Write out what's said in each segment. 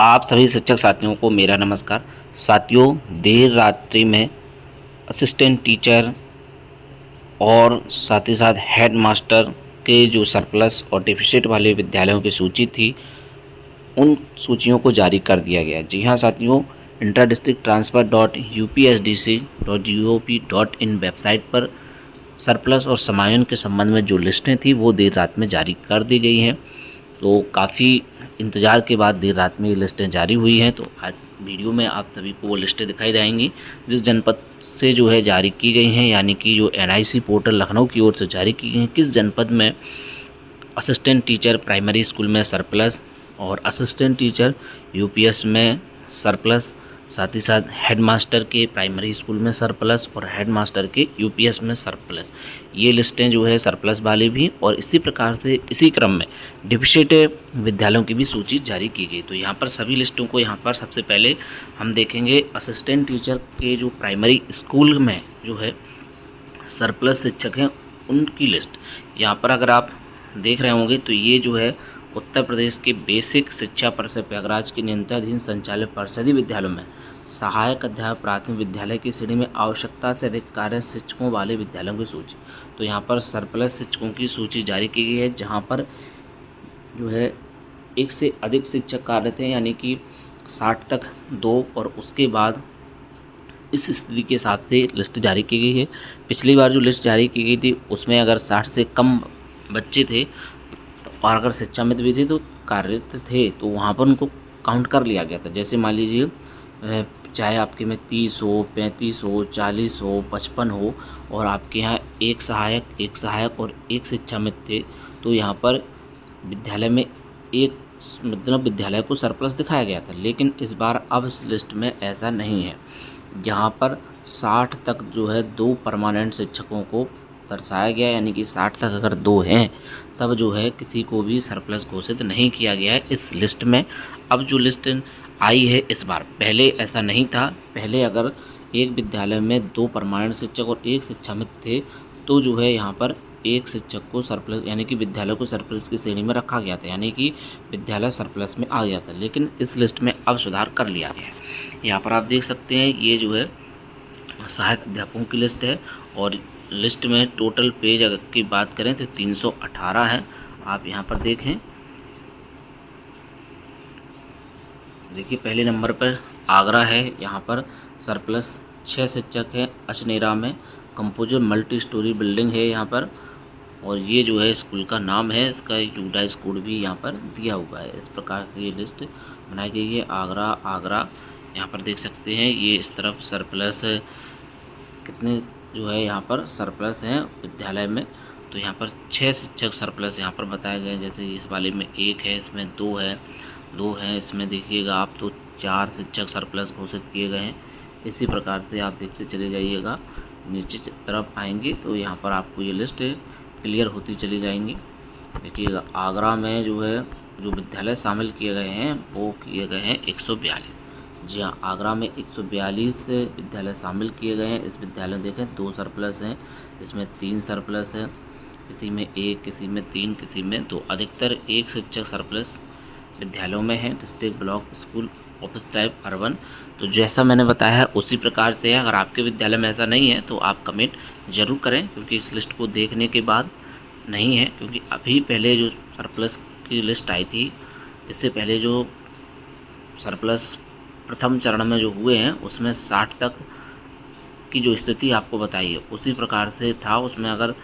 आप सभी शिक्षक साथियों को मेरा नमस्कार। साथियों, देर रात्रि में असिस्टेंट टीचर और साथ ही साथ हेड मास्टर के जो सरप्लस और डेफिसिट वाले विद्यालयों की सूची थी, उन सूचियों को जारी कर दिया गया। जी हाँ साथियों, inter district transfer .upsdc.gov.in website पर सरप्लस और समायोजन के संबंध में जो लिस्टें थी वो देर रात में जारी कर दी गई हैं। तो काफ़ी इंतज़ार के बाद देर रात में ये लिस्टें जारी हुई हैं। तो आज वीडियो में आप सभी को वो लिस्टें दिखाई जाएंगी जिस जनपद से जो है जारी की गई हैं, यानी कि जो NIC पोर्टल लखनऊ की ओर से जारी की गई हैं। किस जनपद में असिस्टेंट टीचर प्राइमरी स्कूल में सरप्लस और असिस्टेंट टीचर UPS में सरप्लस, साथ ही साथ हेड मास्टर के प्राइमरी स्कूल में सरप्लस और हेड मास्टर के UPS में सरप्लस, ये लिस्टें जो है सरप्लस वाली भी, और इसी प्रकार से इसी क्रम में डिफिसिट विद्यालयों की भी सूची जारी की गई। तो यहाँ पर सभी लिस्टों को यहाँ पर सबसे पहले हम देखेंगे असिस्टेंट टीचर के जो प्राइमरी स्कूल में जो है सरप्लस शिक्षक हैं उनकी लिस्ट। यहाँ पर अगर आप देख रहे होंगे तो ये जो है उत्तर प्रदेश के बेसिक शिक्षा परिषद प्रयागराज के नियंत्रणाधीन संचालित परिषदीय विद्यालयों में सहायक अध्यापक प्राथमिक विद्यालय की श्रेणी में आवश्यकता से अधिक कार्य शिक्षकों वाले विद्यालयों की सूची। तो यहाँ पर सरप्लस शिक्षकों की सूची जारी की गई है, जहाँ पर जो है एक से अधिक शिक्षक कार्य थे, यानी कि 60 तक 2, और उसके बाद इस स्थिति के हिसाब से लिस्ट जारी की गई है। पिछली बार जो लिस्ट जारी की गई थी उसमें अगर 60 से कम बच्चे थे और अगर शिक्षा मित्र भी थे तो कार्यरत थे तो वहाँ पर उनको काउंट कर लिया गया था। जैसे मान लीजिए चाहे आपके में 30 हो, 35 हो, 40 हो, 55 हो और आपके यहाँ एक सहायक और एक शिक्षा मित्र थे, तो यहाँ पर विद्यालय में एक मतलब विद्यालय को सरप्लस दिखाया गया था। लेकिन इस बार अब इस लिस्ट में ऐसा नहीं है। यहाँ पर 60 तक जो है 2 परमानेंट शिक्षकों को दर्शाया गया, यानी कि 60 तक अगर 2 हैं तब जो है किसी को भी सरप्लस घोषित नहीं किया गया है इस लिस्ट में। अब जो लिस्ट आई है इस बार, पहले ऐसा नहीं था। पहले अगर एक विद्यालय में 2 परमानेंट शिक्षक और एक शिक्षा मित्र थे तो जो है यहाँ पर एक शिक्षक को सरप्लस, यानी कि विद्यालय को सरप्लस की श्रेणी में रखा गया था, यानी कि विद्यालय सरप्लस में आ गया था। लेकिन इस लिस्ट में अब सुधार कर लिया गया है। यहाँ पर आप देख सकते हैं ये जो है सहायक अध्यापकों की लिस्ट है, और लिस्ट में टोटल पेज अगर की बात करें तो 318 है। आप यहाँ पर देखें, देखिए पहले नंबर पर आगरा है, यहाँ पर सरप्लस 6 शिक्षक हैं। अचनेरा में कंपोजिट मल्टी स्टोरी बिल्डिंग है यहाँ पर, और ये जो है स्कूल का नाम है, इसका यूडाइस कोड भी यहाँ पर दिया हुआ है। इस प्रकार से ये लिस्ट बनाई गई है। आगरा यहाँ पर देख सकते हैं, ये इस तरफ सरप्लस कितने जो है यहाँ पर सरप्लस हैं विद्यालय में। तो यहाँ पर 6 शिक्षक सरप्लस यहाँ पर बताए गए हैं। जैसे इस वाले में 1 है, इसमें 2 है, इसमें देखिएगा आप तो 4 शिक्षक सरप्लस घोषित किए गए हैं। इसी प्रकार से आप देखते चले जाइएगा, नीचे तरफ आएंगे तो यहाँ पर आपको ये लिस्ट क्लियर होती चली जाएंगी। देखिएगा आगरा में जो है जो विद्यालय शामिल किए गए हैं वो किए गए हैं 142। जी हाँ, आगरा में 142 विद्यालय शामिल किए गए हैं। इस विद्यालय में देखें 2 सरप्लस हैं, इसमें 3 सरप्लस है, किसी में 1, किसी में 3, किसी में 2। अधिकतर 1 शिक्षक सरप्लस विद्यालयों में है। District block school office type urban, तो जैसा मैंने बताया है उसी प्रकार से है। अगर आपके विद्यालय में ऐसा नहीं है तो आप कमेंट ज़रूर करें, क्योंकि इस लिस्ट को देखने के बाद नहीं है, क्योंकि अभी पहले जो सरप्लस की लिस्ट आई थी, इससे पहले जो सरप्लस प्रथम चरण में जो हुए हैं उसमें 60 तक की जो स्थिति आपको बताई है उसी प्रकार से था। उसमें अगर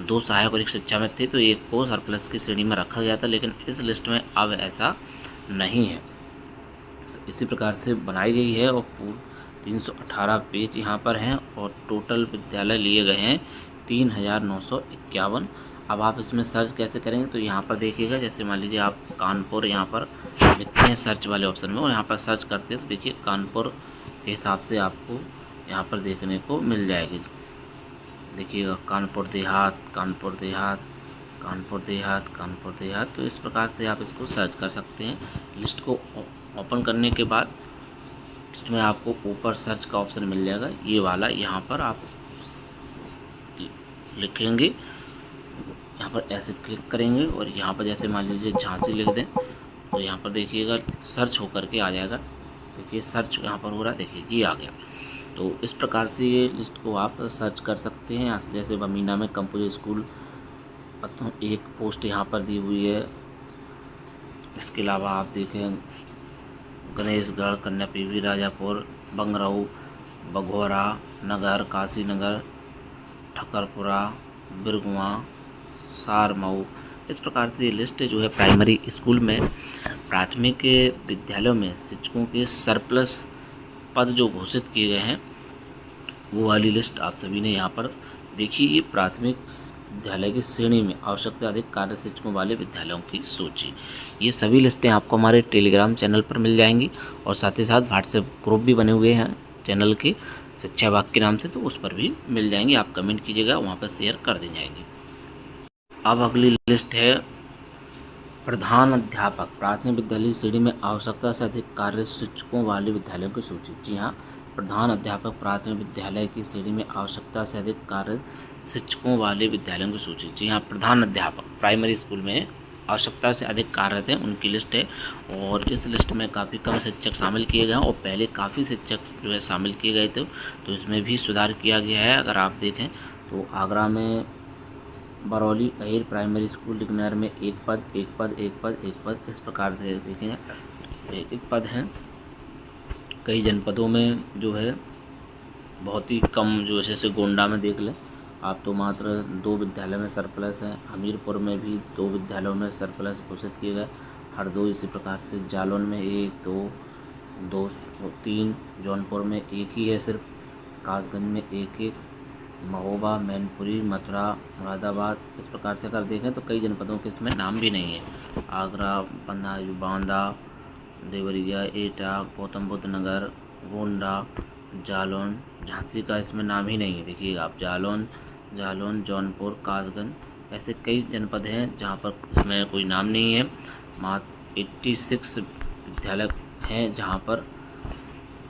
2 सहायक और 1 शिक्षा में थे तो एक को सरप्लस की श्रेणी में रखा गया था, लेकिन इस लिस्ट में अब ऐसा नहीं है। तो इसी प्रकार से बनाई गई है, और 318 पेज यहाँ पर हैं, और टोटल विद्यालय लिए गए हैं 3951। अब आप इसमें सर्च कैसे करेंगे तो यहाँ पर देखिएगा, जैसे मान लीजिए आप कानपुर यहाँ पर लिखते हैं सर्च वाले ऑप्शन में, और यहाँ पर सर्च करते हैं तो देखिए कानपुर के हिसाब से आपको यहाँ पर देखने को मिल जाएगी। देखिएगा कानपुर देहात, कानपुर देहात, कानपुर देहात, कानपुर देहात। तो इस प्रकार से आप इसको सर्च कर सकते हैं। लिस्ट को ओपन करने के बाद इसमें आपको ऊपर सर्च का ऑप्शन मिल जाएगा, ये वाला। यहाँ पर आप लिखेंगे, यहाँ पर ऐसे क्लिक करेंगे, और यहाँ पर जैसे मान लीजिए झांसी लिख दें तो यहाँ पर देखिएगा सर्च होकर के आ जाएगा। देखिए सर्च यहाँ पर हो रहा है, देखिए ये आ गया। तो इस प्रकार से ये लिस्ट को आप सर्च कर सकते हैं। यहाँ से जैसे बमीना में कंपोज स्कूल तो एक पोस्ट यहाँ पर दी हुई है। इसके अलावा आप देखें गणेशगढ़, कन्या पीवी, राजापुर, बंगरऊ, बघौरा नगर, काशी नगर, ठकरपुरा, बिरगुआ, सारमऊ। इस प्रकार से ये लिस्ट जो है प्राइमरी स्कूल में प्राथमिक विद्यालयों में शिक्षकों के सरप्लस पद जो घोषित किए गए हैं वो वाली लिस्ट आप सभी ने यहाँ पर देखी। ये प्राथमिक विद्यालय की श्रेणी में आवश्यकता अधिक कार्य शिक्षकों वाले विद्यालयों की सूची। ये सभी लिस्टें आपको हमारे टेलीग्राम चैनल पर मिल जाएंगी और साथ ही साथ व्हाट्सएप ग्रुप भी बने हुए हैं चैनल के शिक्षा भाग के नाम से, तो उस पर भी मिल जाएंगी। आप कमेंट कीजिएगा, वहाँ पर शेयर कर दी जाएंगी। अब अगली लिस्ट है प्रधान अध्यापक प्राथमिक विद्यालय श्रेणी में आवश्यकता से अधिक कार्य शिक्षकों वाले विद्यालयों की सूची। जी हाँ, प्रधान अध्यापक प्राथमिक विद्यालय की श्रेणी में आवश्यकता से अधिक कार्य शिक्षकों वाले विद्यालयों की सूची। जी हाँ, प्रधान अध्यापक प्राइमरी स्कूल में आवश्यकता से अधिक कार्यरत हैं उनकी लिस्ट है। और इस लिस्ट में काफ़ी कम शिक्षक शामिल किए गए हैं और पहले काफ़ी शिक्षक जो है शामिल किए गए थे, तो इसमें भी सुधार किया गया है। अगर आप देखें तो आगरा में बरौली अहिर प्राइमरी स्कूल डिग्नर में एक पद इस प्रकार से देखें एक पद हैं। कई जनपदों में जो है बहुत ही कम, जो जैसे गोंडा में देख लें आप तो मात्र 2 विद्यालय में सरप्लस है। हमीरपुर में भी 2 विद्यालयों में सरप्लस घोषित किए गए। हरदोई इसी प्रकार से, जालौन में 1, 2, 3, जौनपुर में 1 ही है सिर्फ, कासगंज में 1, महोबा, मैनपुरी, मथुरा, मुरादाबाद। इस प्रकार से अगर देखें तो कई जनपदों के इसमें नाम भी नहीं है। आगरा, पन्ना, बांदा, देवरिया, एटा, गौतम बुद्ध नगर, गोंडा, जालौन, झांसी का इसमें नाम ही नहीं है। देखिएगा आप जालौन, जौनपुर, कासगंज, ऐसे कई जनपद हैं जहाँ पर इसमें कोई नाम नहीं है। मात्र 86 विद्यालय हैं जहाँ पर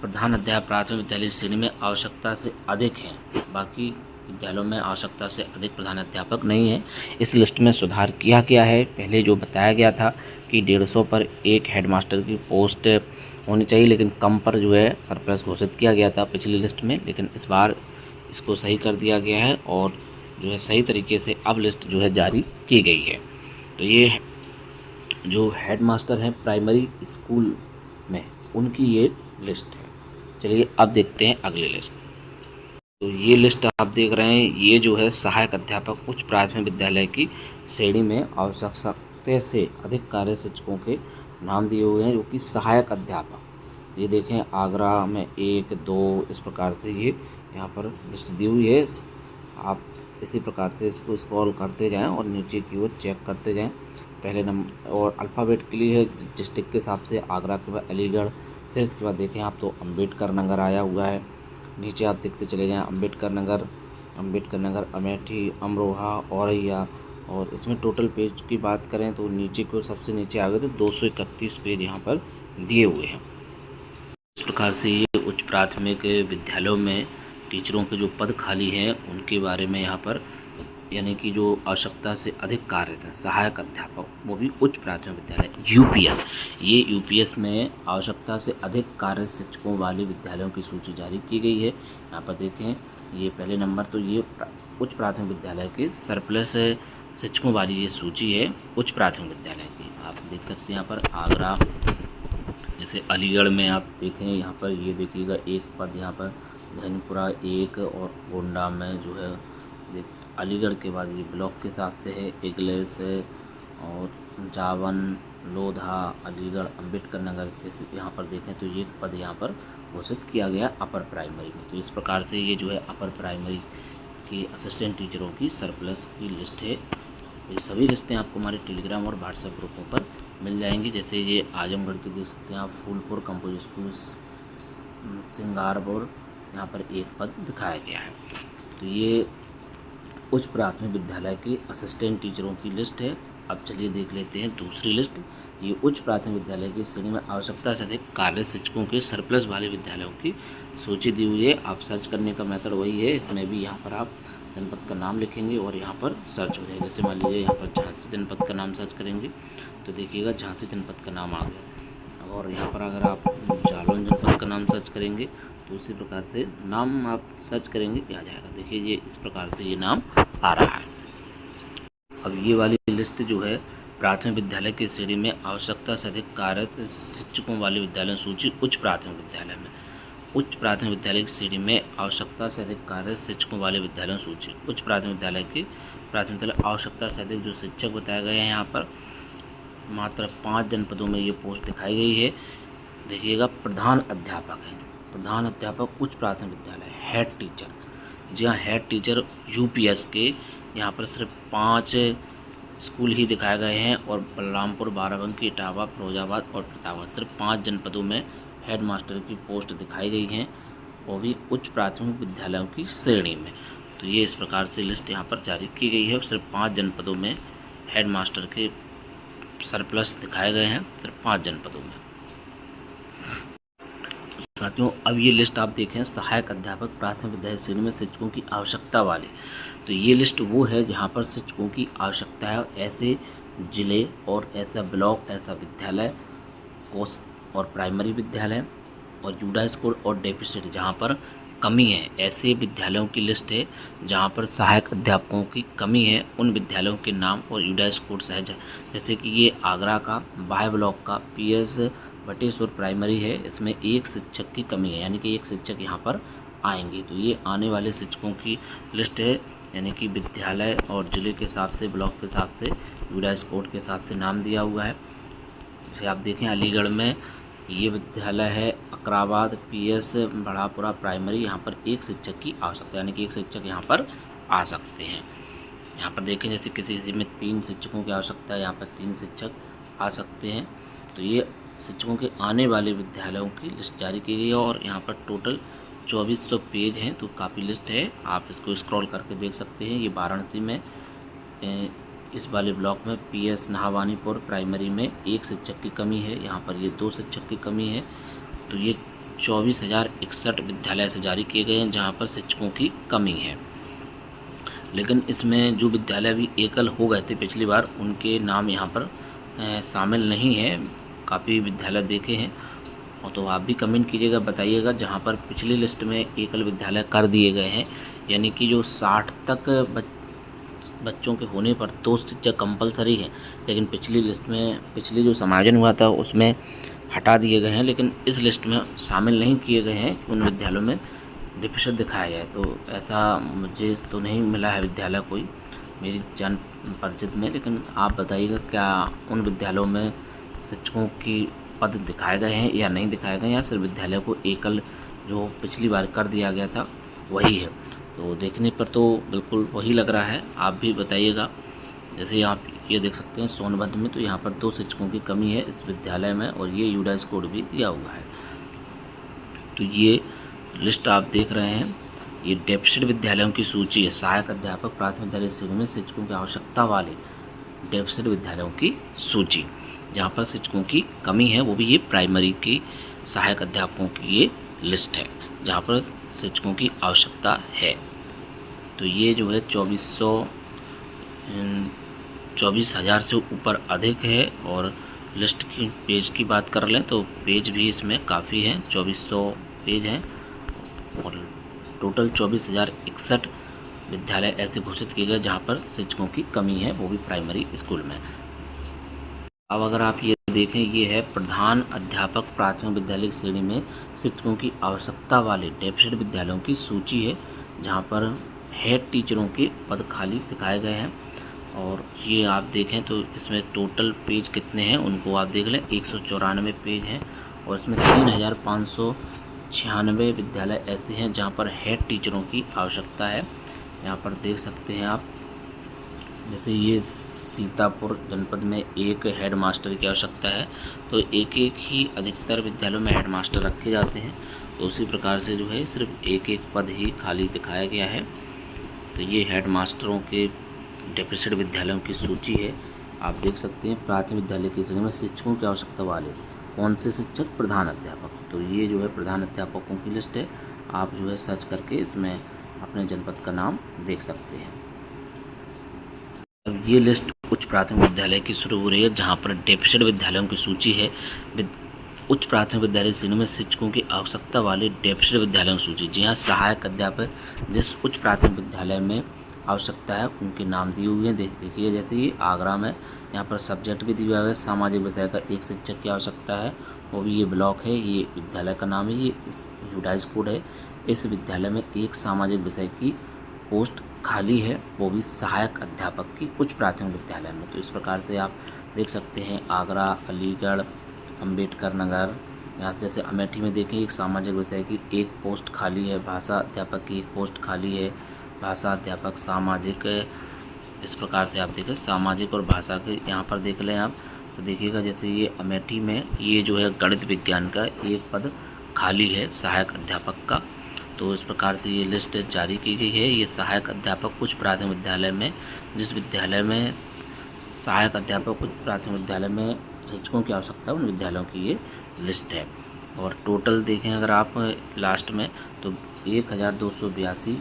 प्रधान अध्यापक प्राथमिक विद्यालय श्रेणी में आवश्यकता से अधिक हैं। बाकी विद्यालयों में आवश्यकता से अधिक प्रधान अध्यापक नहीं है। इस लिस्ट में सुधार किया गया है। पहले जो बताया गया था कि 150 पर एक हेडमास्टर की पोस्ट होनी चाहिए, लेकिन कम पर जो है सरप्लस घोषित किया गया था पिछली लिस्ट में, लेकिन इस बार इसको सही कर दिया गया है और जो है सही तरीके से अब लिस्ट जो है जारी की गई है। तो ये जो हेडमास्टर हैं प्राइमरी स्कूल में उनकी ये लिस्ट है। चलिए अब देखते हैं अगली लिस्ट। तो ये लिस्ट आप देख रहे हैं, ये जो है सहायक अध्यापक उच्च प्राथमिक विद्यालय की श्रेणी में आवश्यकता से अधिक कार्य शिक्षकों के नाम दिए हुए हैं, जो कि सहायक अध्यापक। ये देखें आगरा में 1, 2 इस प्रकार से ये यहाँ पर लिस्ट दी हुई है। आप इसी प्रकार से इसको स्क्रॉल करते जाएं और नीचे की ओर चेक करते जाएं। पहले नंबर और अल्फ़ाबेट के लिए है डिस्ट्रिक्ट के हिसाब से, आगरा के बाद अलीगढ़, फिर इसके बाद देखें आप तो अम्बेडकर नगर आया हुआ है। नीचे आप देखते चले जाएं अम्बेडकर नगर, अमेठी, अमरोहा, औरैया। और इसमें टोटल पेज की बात करें तो नीचे को सबसे नीचे आ गए तो 231 पेज यहाँ पर दिए हुए हैं। इस प्रकार से ये उच्च प्राथमिक विद्यालयों में टीचरों के जो पद खाली हैं उनके बारे में यहाँ पर, यानी कि जो आवश्यकता से अधिक कार्यरत हैं सहायक अध्यापक, वो भी उच्च प्राथमिक विद्यालय यूपीएस। ये यूपीएस में आवश्यकता से अधिक कार्य शिक्षकों वाले विद्यालयों की सूची जारी की गई है। यहाँ पर देखें ये पहले नंबर तो ये उच्च प्राथमिक विद्यालय के सरप्लस शिक्षकों वाली ये सूची है उच्च प्राथमिक विद्यालय की। आप देख सकते हैं यहाँ पर आगरा, जैसे अलीगढ़ में आप देखें यहाँ पर ये देखिएगा 1 पद यहाँ पर, धनपुरा 1 और गोंडा में जो है अलीगढ़ के बाद ये ब्लॉक के हिसाब से है, इगलेस है और जावन, लोधा, अलीगढ़, अम्बेडकर नगर। यहाँ पर देखें तो ये पद यहाँ पर घोषित किया गया अपर प्राइमरी में। तो इस प्रकार से ये जो है अपर प्राइमरी की असिस्टेंट टीचरों की सरप्लस की लिस्ट है। ये सभी लिस्टें आपको हमारे टेलीग्राम और व्हाट्सएप ग्रुपों पर मिल जाएंगी। जैसे ये आजमगढ़ की देख सकते हैं आप, फूलपुर कंपोज स्कूल सिंगारपुर, यहाँ पर 1 पद दिखाया गया है। तो ये उच्च प्राथमिक विद्यालय की असिस्टेंट टीचरों की लिस्ट है। अब चलिए देख लेते हैं दूसरी लिस्ट। ये उच्च प्राथमिक विद्यालय की श्रेणी में आवश्यकता से अधिक कार्य शिक्षकों के सरप्लस वाले विद्यालयों की सूची दी हुई है। आप सर्च करने का मेथड वही है, इसमें भी यहाँ पर आप जनपद का नाम लिखेंगे और यहाँ पर सर्च हो जाएगा। जैसे मान लीजिए यहाँ पर झांसी जनपद का नाम सर्च करेंगे तो देखिएगा झांसी जनपद का नाम आ गया। और यहाँ पर अगर आप जालौन जनपद का नाम सर्च करेंगे तो उसी प्रकार से नाम आप सर्च करेंगे कि आ जाएगा। देखिए ये इस प्रकार से ये नाम आ रहा है। अब ये वाली लिस्ट जो है प्राथमिक विद्यालय की श्रेणी में आवश्यकता से अधिक कार्यरत शिक्षकों वाले विद्यालय सूची उच्च प्राथमिक विद्यालय में, उच्च प्राथमिक विद्यालय की श्रेणी में आवश्यकता से अधिक कार्यरत शिक्षकों वाले विद्यालयों सूची, उच्च प्राथमिक विद्यालय की प्राथमिक विद्यालय आवश्यकता से अधिक जो शिक्षक बताए गए हैं यहाँ पर मात्र 5 जनपदों में ये पोस्ट दिखाई गई है। देखिएगा प्रधान अध्यापक है, प्रधान अध्यापक उच्च प्राथमिक विद्यालय, हेड टीचर, जी हाँ हेड टीचर यूपीएस के यहाँ पर सिर्फ 5 स्कूल ही दिखाए गए हैं और बलरामपुर, बाराबंकी, इटावा, फिरोजाबाद और प्रतापगढ़ सिर्फ 5 जनपदों में हेड मास्टर की पोस्ट दिखाई गई हैं, वो भी उच्च प्राथमिक विद्यालयों की श्रेणी में। तो ये इस प्रकार से लिस्ट यहाँ पर जारी की गई है। सिर्फ 5 जनपदों में हेड मास्टर के सरप्लस दिखाए गए हैं, सिर्फ 5 जनपदों में। साथियों अब ये लिस्ट आप देखें सहायक अध्यापक प्राथमिक विद्यालय श्रेणी में शिक्षकों की आवश्यकता वाली, तो ये लिस्ट वो है जहाँ पर शिक्षकों की आवश्यकता है। ऐसे ज़िले और ऐसा ब्लॉक, ऐसा विद्यालय, कोर्स और प्राइमरी विद्यालय और यूडा स्कूल और डेफिसिट जहाँ पर कमी है, ऐसे विद्यालयों की लिस्ट है जहाँ पर सहायक अध्यापकों की कमी है। उन विद्यालयों के नाम और यूडा स्कूल है, जैसे कि ये आगरा का बाह्य ब्लॉक का पीएस बटेश्वर प्राइमरी है, इसमें 1 शिक्षक की कमी है, यानी कि 1 शिक्षक यहाँ पर आएंगे। तो ये आने वाले शिक्षकों की लिस्ट है, यानी कि विद्यालय और ज़िले के हिसाब से, ब्लॉक के हिसाब से, यूडा स्कोर के हिसाब से नाम दिया हुआ है। जैसे आप देखें अलीगढ़ में ये विद्यालय है, अकराबाद पीएस बढ़ापुरा प्राइमरी, यहाँ पर 1 शिक्षक की आवश्यकता, यानी कि 1 शिक्षक यहाँ पर आ सकते हैं। यहाँ पर देखें जैसे किसी में 3 शिक्षकों की आवश्यकता है, यहाँ पर 3 शिक्षक आ सकते हैं। तो ये शिक्षकों के आने वाले विद्यालयों की लिस्ट जारी की गई है और यहाँ पर टोटल 2400 पेज हैं, तो काफ़ी लिस्ट है, आप इसको स्क्रॉल करके देख सकते हैं। ये वाराणसी में इस वाले ब्लॉक में पीएस नहावानीपुर प्राइमरी में 1 शिक्षक की कमी है, यहाँ पर ये 2 शिक्षक की कमी है। तो ये 24,061 विद्यालय से जारी किए गए हैं जहाँ पर शिक्षकों की कमी है। लेकिन इसमें जो विद्यालय भी एकल हो गए थे पिछली बार, उनके नाम यहाँ पर शामिल नहीं है। काफ़ी विद्यालय देखे हैं, और तो आप भी कमेंट कीजिएगा, बताइएगा जहाँ पर पिछली लिस्ट में एकल विद्यालय कर दिए गए हैं, यानी कि जो 60 तक बच्चों के होने पर 2 शिक्षक कंपलसरी है, लेकिन पिछली लिस्ट में पिछली जो समायोजन हुआ था उसमें हटा दिए गए हैं, लेकिन इस लिस्ट में शामिल नहीं किए गए हैं उन विद्यालयों में डिफिसिट दिखाया जाए। तो ऐसा मुझे तो नहीं मिला है विद्यालय कोई मेरी जान परिचित में, लेकिन आप बताइएगा क्या उन विद्यालयों में शिक्षकों की पद दिखाए गए हैं या नहीं दिखाए गए, या सिर्फ विद्यालय को एकल जो पिछली बार कर दिया गया था वही है। तो देखने पर तो बिल्कुल वही लग रहा है, आप भी बताइएगा। जैसे आप ये देख सकते हैं सोनभद्र में, तो यहाँ पर 2 शिक्षकों की कमी है इस विद्यालय में, और ये यूडा स्कोर भी दिया हुआ है। तो ये लिस्ट आप देख रहे हैं, ये डेफिसिट विद्यालयों की सूची है, सहायक अध्यापक प्राथमिक विद्यालय श्रेणी में शिक्षकों की आवश्यकता वाले डेफिसिट विद्यालयों की सूची, जहाँ पर शिक्षकों की कमी है, वो भी ये प्राइमरी की सहायक अध्यापकों की ये लिस्ट है जहाँ पर शिक्षकों की आवश्यकता है। तो ये जो है 24,000 से ऊपर अधिक है। और लिस्ट की पेज की बात कर लें तो पेज भी इसमें काफ़ी हैं, 2400 पेज हैं, और टोटल 24,061 विद्यालय ऐसे घोषित किए गए जहाँ पर शिक्षकों की कमी है, वो भी प्राइमरी स्कूल में। अब अगर आप ये देखें, ये है प्रधान अध्यापक प्राथमिक विद्यालय श्रेणी में शिक्षकों की आवश्यकता वाले डेफिसिट विद्यालयों की सूची है, जहाँ पर हेड टीचरों के पद खाली दिखाए गए हैं। और ये आप देखें तो इसमें टोटल पेज कितने हैं उनको आप देख लें, 194 पेज हैं, और इसमें 3,596 विद्यालय ऐसे हैं जहाँ पर हेड टीचरों की आवश्यकता है। यहाँ पर देख सकते हैं आप, जैसे ये सीतापुर जनपद में 1 हेड मास्टर की आवश्यकता है, तो एक ही अधिकतर विद्यालयों में हेड मास्टर रखे जाते हैं, तो उसी प्रकार से जो है सिर्फ एक पद ही खाली दिखाया गया है। तो ये हेड मास्टरों के डेफिसिट विद्यालयों की सूची है, आप देख सकते हैं। प्राथमिक विद्यालय की श्रेणी में शिक्षकों की आवश्यकता वाले कौन से शिक्षक, प्रधान अध्यापक, तो ये जो है प्रधान अध्यापकों की लिस्ट है, आप जो है सर्च करके इसमें अपने जनपद का नाम देख सकते हैं। अब ये लिस्ट उच्च प्राथमिक विद्यालय की शुरू हो रही है, जहां पर डेफिसिट विद्यालयों की सूची है। उच्च प्राथमिक विद्यालय श्रेणी में शिक्षकों की आवश्यकता वाले डेफिसिट विद्यालयों की सूची। जी हाँ, सहायक अध्यापक जिस उच्च प्राथमिक विद्यालय में आवश्यकता है उनके नाम दिए हुए हैं। देखिए, जैसे ये आगरा में, यहाँ पर सब्जेक्ट भी दिया हुआ है, सामाजिक विषय का एक शिक्षक की आवश्यकता है, वो भी ये ब्लॉक है, ये विद्यालय का नाम है, ये यूडाइस कोड है। इस विद्यालय में एक सामाजिक विषय की पोस्ट खाली है, वो भी सहायक अध्यापक की उच्च प्राथमिक विद्यालय में। तो इस प्रकार से आप देख सकते हैं आगरा, अलीगढ़, अम्बेडकर नगर, यहाँ जैसे अमेठी में देखें एक सामाजिक विषय की एक पोस्ट खाली है, भाषा अध्यापक की एक पोस्ट खाली है, भाषा अध्यापक सामाजिक। इस प्रकार से आप देखें सामाजिक और भाषा के यहाँ पर देख लें आप, तो देखिएगा जैसे ये अमेठी में ये जो है गणित विज्ञान का एक पद खाली है सहायक अध्यापक का। तो इस प्रकार से ये लिस्ट जारी की गई है। ये सहायक अध्यापक उच्च प्राथमिक विद्यालय में, जिस विद्यालय में सहायक अध्यापक उच्च प्राथमिक विद्यालय में शिक्षकों की आवश्यकता है उन विद्यालयों की ये लिस्ट है। और टोटल देखें अगर आप लास्ट में, तो 1282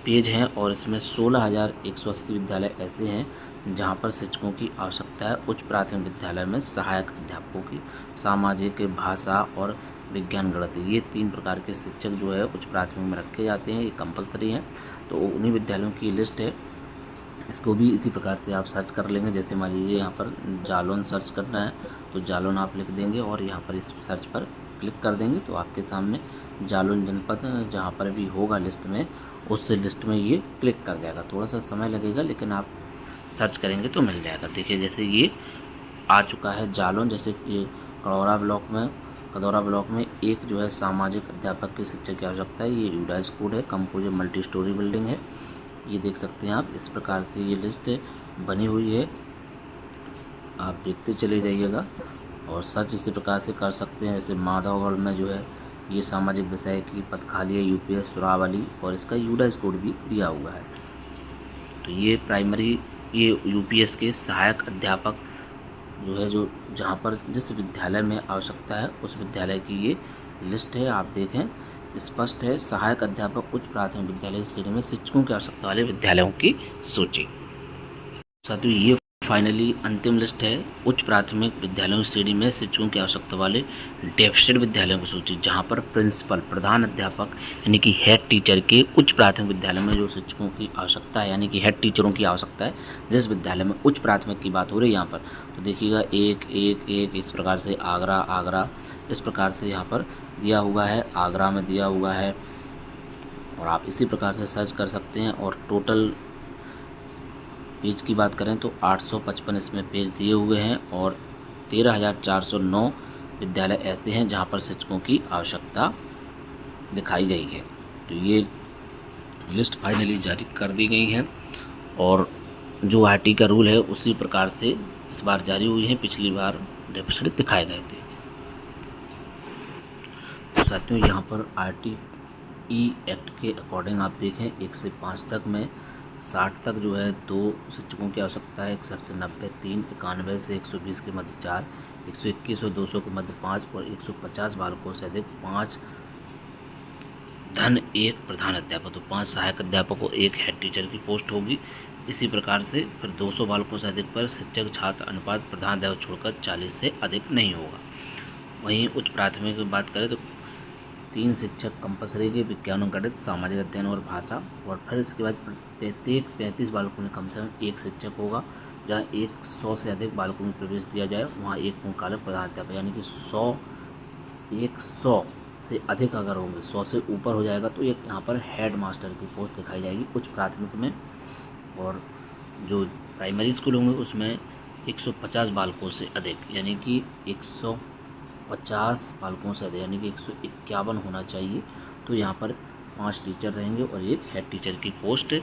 पेज हैं और इसमें 16,180 विद्यालय ऐसे हैं जहां पर शिक्षकों की आवश्यकता है उच्च प्राथमिक विद्यालय में सहायक अध्यापकों की। सामाजिक, भाषा और विज्ञान गणित, ये 3 प्रकार के शिक्षक जो है उच्च प्राथमिक में रखे जाते हैं, ये कंपलसरी हैं। तो उन्हीं विद्यालयों की लिस्ट है। इसको भी इसी प्रकार से आप सर्च कर लेंगे। जैसे मान लीजिए यहाँ पर जालौन सर्च करना है तो जालौन आप लिख देंगे और यहाँ पर इस सर्च पर क्लिक कर देंगे तो आपके सामने जालौन जनपद जहाँ पर भी होगा लिस्ट में, उस लिस्ट में ये क्लिक कर जाएगा। थोड़ा सा समय लगेगा लेकिन आप सर्च करेंगे तो मिल जाएगा। देखिए जैसे ये आ चुका है जालौन। जैसे ये कदौरा ब्लॉक में एक जो है सामाजिक अध्यापक के शिक्षक की आवश्यकता है। ये यूडाइस कोड है, कंपोजिट मल्टी स्टोरी बिल्डिंग है, ये देख सकते हैं आप। इस प्रकार से ये लिस्ट बनी हुई है, आप देखते चले जाइएगा। और सर्च इसी प्रकार से कर सकते हैं। जैसे माधवगढ़ में जो है ये सामाजिक विषय की पद खाली है, यूपीएस सुरावली, और इसका यूडाइस कोड भी दिया हुआ है। तो ये यूपीएस के सहायक अध्यापक जो है, जो जहाँ पर जिस विद्यालय में आवश्यकता है उस विद्यालय की ये लिस्ट है। आप देखें स्पष्ट है, सहायक अध्यापक उच्च प्राथमिक विद्यालय श्रेणी में शिक्षकों की आवश्यकता वाले विद्यालयों की सूची। साथियों ये फाइनली अंतिम लिस्ट है उच्च प्राथमिक विद्यालयों श्रेणी में शिक्षकों की आवश्यकता वाले डेफिसिट विद्यालयों की सूची, जहां पर प्रिंसिपल, प्रधान अध्यापक यानी कि हेड टीचर के उच्च प्राथमिक विद्यालय में जो शिक्षकों की आवश्यकता है यानी कि हेड टीचरों की आवश्यकता है, जिस विद्यालय में उच्च प्राथमिक की बात हो रही है यहाँ पर, तो देखिएगा एक इस प्रकार से आगरा इस प्रकार से यहाँ पर दिया हुआ है, आगरा में दिया हुआ है। और आप इसी प्रकार से सर्च कर सकते हैं। और टोटल पेज की बात करें तो 855 इसमें पेज दिए हुए हैं और 13,409 विद्यालय ऐसे हैं जहां पर शिक्षकों की आवश्यकता दिखाई गई है। तो ये लिस्ट फाइनली जारी कर दी गई है और जो आरटी का रूल है उसी प्रकार से इस बार जारी हुई है। पिछली बार डेफिसिट दिखाए गए थे। तो साथियों यहाँ पर RTE एक्ट के अकॉर्डिंग आप देखें 1 से 5 तक में 60 तक जो है 2 शिक्षकों की आवश्यकता है, 61 से 90 3, 91 से 120 के मध्य 4, 121 और 200 के मध्य 5 और 150 बालकों से अधिक 5 धन 1 प्रधान अध्यापक। तो 5 सहायक अध्यापक और 1 हेड टीचर की पोस्ट होगी। इसी प्रकार से फिर 200 बालकों से अधिक पर शिक्षक छात्र अनुपात प्रधान अध्यापक छोड़कर 40 से अधिक नहीं होगा। वहीं उच्च प्राथमिक की बात करें तो 3 शिक्षक कंपलसरी के विज्ञान, गणित, सामाजिक अध्ययन और भाषा। और फिर इसके बाद प्रत्येक 35 बालकों में कम से कम 1 शिक्षक होगा। जहाँ 100 से अधिक बालकों में प्रवेश दिया जाए वहाँ 1 पूर्णकालिक प्रधान अध्यापक, यानी कि 100 से अधिक अगर होंगे, 100 से ऊपर हो जाएगा तो एक यहाँ पर हेड मास्टर की पोस्ट दिखाई जाएगी उच्च प्राथमिक में। और जो प्राइमरी स्कूल होंगे उसमें 150 बालकों से अधिक, यानी कि 150 बालकों से अधिक यानी कि 151 होना चाहिए। तो यहाँ पर 5 टीचर रहेंगे और 1 हेड टीचर की पोस्ट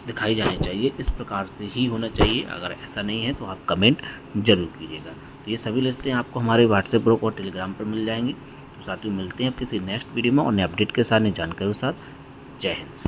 दिखाई जानी चाहिए। इस प्रकार से ही होना चाहिए। अगर ऐसा नहीं है तो आप कमेंट जरूर कीजिएगा। तो ये सभी लिस्टें आपको हमारे व्हाट्सएप ग्रुप और टेलीग्राम पर मिल जाएंगी। तो साथियों मिलते हैं किसी नेक्स्ट वीडियो में और नए अपडेट के साथ, नई जानकारी के साथ। जय हिंद।